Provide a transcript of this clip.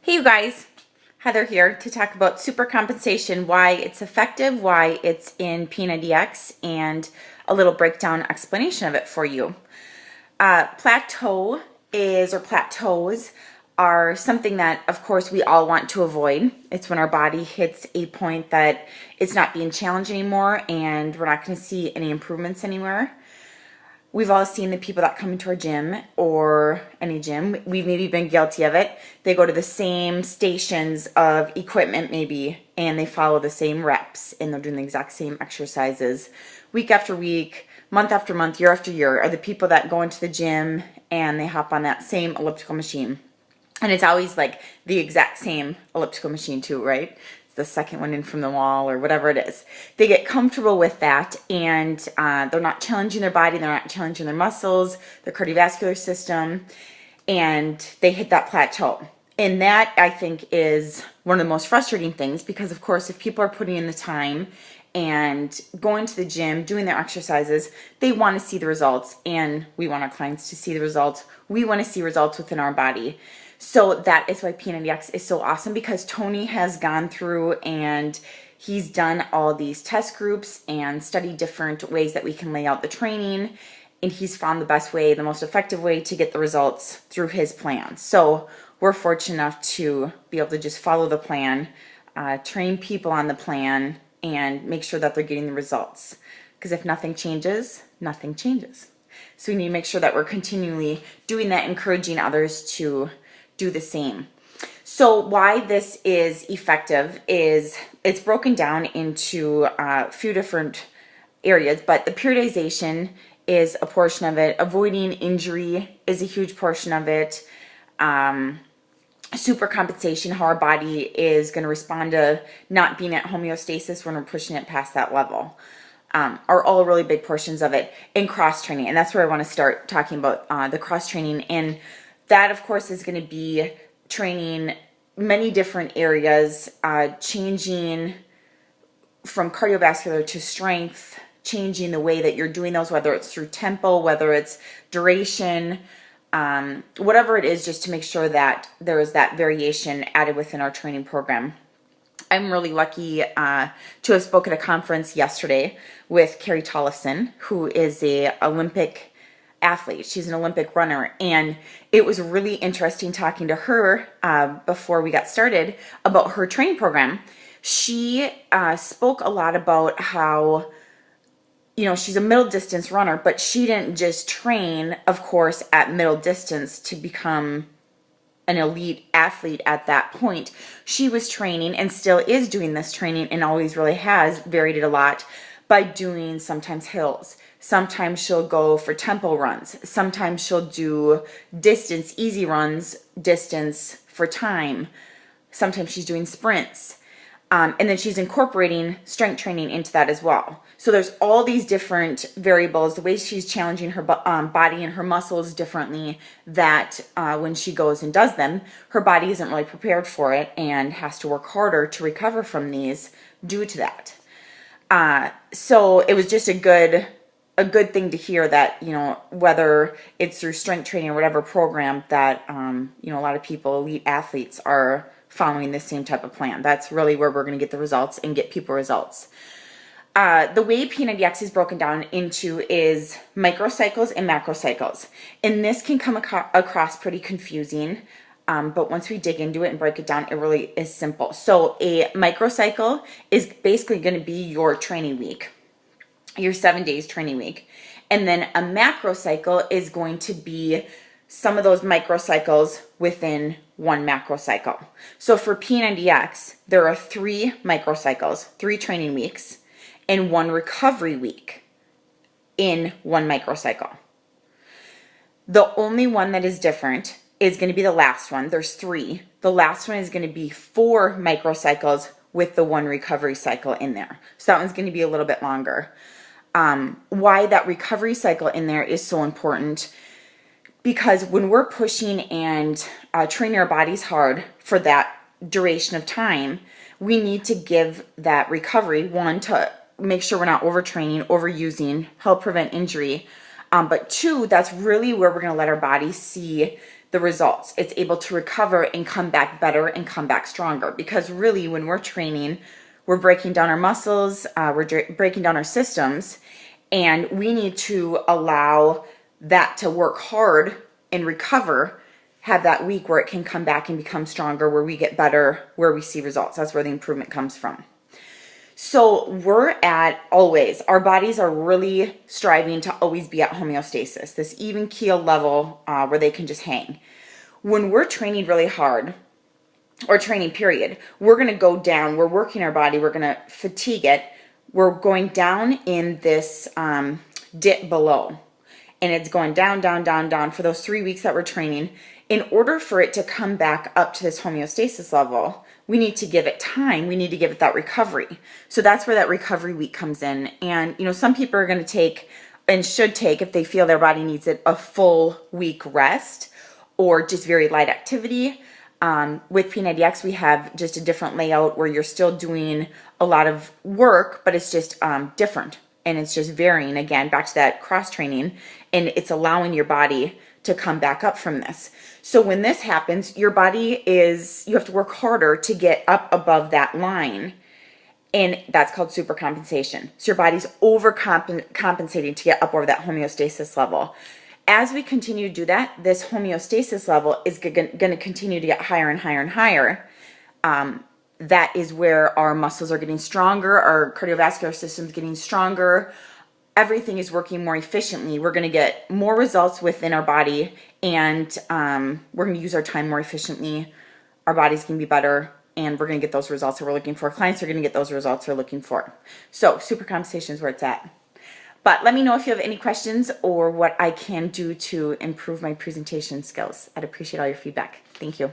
Hey you guys, Heather here to talk about supercompensation, why it's effective, why it's in P90X, and a little breakdown explanation of it for you. Plateaus are something that, of course, we all want to avoid. It's when our body hits a point that it's not being challenged anymore and we're not going to see any improvements anywhere. We've all seen the people that come into our gym or any gym. We've maybe been guilty of it. They go to the same stations of equipment maybe, and they follow the same reps, and they're doing the exact same exercises week after week, month after month, year after year. Are the people that go into the gym and they hop on that same elliptical machine. And it's always like the exact same elliptical machine too, right? The second one in from the wall or whatever it is. They get comfortable with that, and they're not challenging their body, they're not challenging their muscles, their cardiovascular system, and they hit that plateau. And that, I think, is one of the most frustrating things because, of course, if people are putting in the time and going to the gym, doing their exercises, they want to see the results, and we want our clients to see the results. We want to see results within our body. So that is why P90X is so awesome, because Tony has gone through and he's done all these test groups and studied different ways that we can lay out the training, and he's found the best way, the most effective way to get the results through his plan. So we're fortunate enough to be able to just follow the plan, train people on the plan, and make sure that they're getting the results. Because if nothing changes, nothing changes. So we need to make sure that we're continually doing that, encouraging others to do the same. So why this is effective is it's broken down into a few different areas, but the periodization is a portion of it. Avoiding injury is a huge portion of it. Supercompensation, how our body is going to respond to not being at homeostasis when we're pushing it past that level, are all really big portions of it. And cross training, and that's where I want to start talking about the cross training. And that, of course, is going to be training many different areas, changing from cardiovascular to strength, changing the way that you're doing those, whether it's through tempo, whether it's duration, whatever it is, just to make sure that there is that variation added within our training program. I'm really lucky to have spoken at a conference yesterday with Carrie Tollefson, who is a Olympic athlete. She's an Olympic runner, and it was really interesting talking to her before we got started about her training program. She spoke a lot about how, you know, she's a middle distance runner, but she didn't just train, of course, at middle distance to become an elite athlete at that point. She was training and still is doing this training, and always really has varied it a lot by doing sometimes hills. Sometimes she'll go for tempo runs. Sometimes she'll do distance, easy runs, distance for time. Sometimes she's doing sprints. And then she's incorporating strength training into that as well. So there's all these different variables, the way she's challenging her body and her muscles differently, that when she goes and does them, her body isn't really prepared for it and has to work harder to recover from these due to that. So it was just a good thing to hear that, you know, whether it's through strength training or whatever program, that, you know, a lot of people, elite athletes, are following the same type of plan. That's really where we're going to get the results and get people results. The way P90X is broken down into is microcycles and macrocycles. And this can come across pretty confusing, but once we dig into it and break it down, it really is simple. So a microcycle is basically going to be your training week, your 7 days training week. And then a macrocycle is going to be some of those microcycles within one macrocycle. So for P90X, there are 3 microcycles, 3 training weeks, and 1 recovery week in one microcycle. The only one that is different is going to be the last one. There's 3. The last one is going to be 4 microcycles with the 1 recovery cycle in there. So that one's going to be a little bit longer. Why that recovery cycle in there is so important, because when we're pushing and training our bodies hard for that duration of time, we need to give that recovery, one, to make sure we're not overtraining, overusing, help prevent injury. But 2, that's really where we're going to let our body see the results. It's able to recover and come back better and come back stronger, because really when we're training, we're breaking down our muscles, we're breaking down our systems, and we need to allow that to work hard and recover, have that week where it can come back and become stronger, where we get better, where we see results. That's where the improvement comes from. So we're at always, our bodies are really striving to always be at homeostasis, this even keel level where they can just hang. When we're training really hard, or training period, we're going to go down, we're working our body, we're going to fatigue it, we're going down in this dip below. And it's going down, down, down, down for those 3 weeks that we're training. In order for it to come back up to this homeostasis level, we need to give it time. We need to give it that recovery. So that's where that recovery week comes in. And, you know, some people are going to take and should take, if they feel their body needs it, a full week rest or just very light activity. With P90X, we have just a different layout where you're still doing a lot of work, but it's just different. And it's just varying, again, back to that cross training, and it's allowing your body to come back up from this. So when this happens, your body you have to work harder to get up above that line, and that's called supercompensation. So your body's overcompensating to get up over that homeostasis level. As we continue to do that, this homeostasis level is going to continue to get higher and higher and higher. That is where our muscles are getting stronger, our cardiovascular system is getting stronger, everything is working more efficiently. We're going to get more results within our body, and we're going to use our time more efficiently. Our body's going to be better, and we're going to get those results that we're looking for. Clients are going to get those results they're looking for. So supercompensation is where it's at. But let me know if you have any questions or what I can do to improve my presentation skills. I'd appreciate all your feedback. Thank you.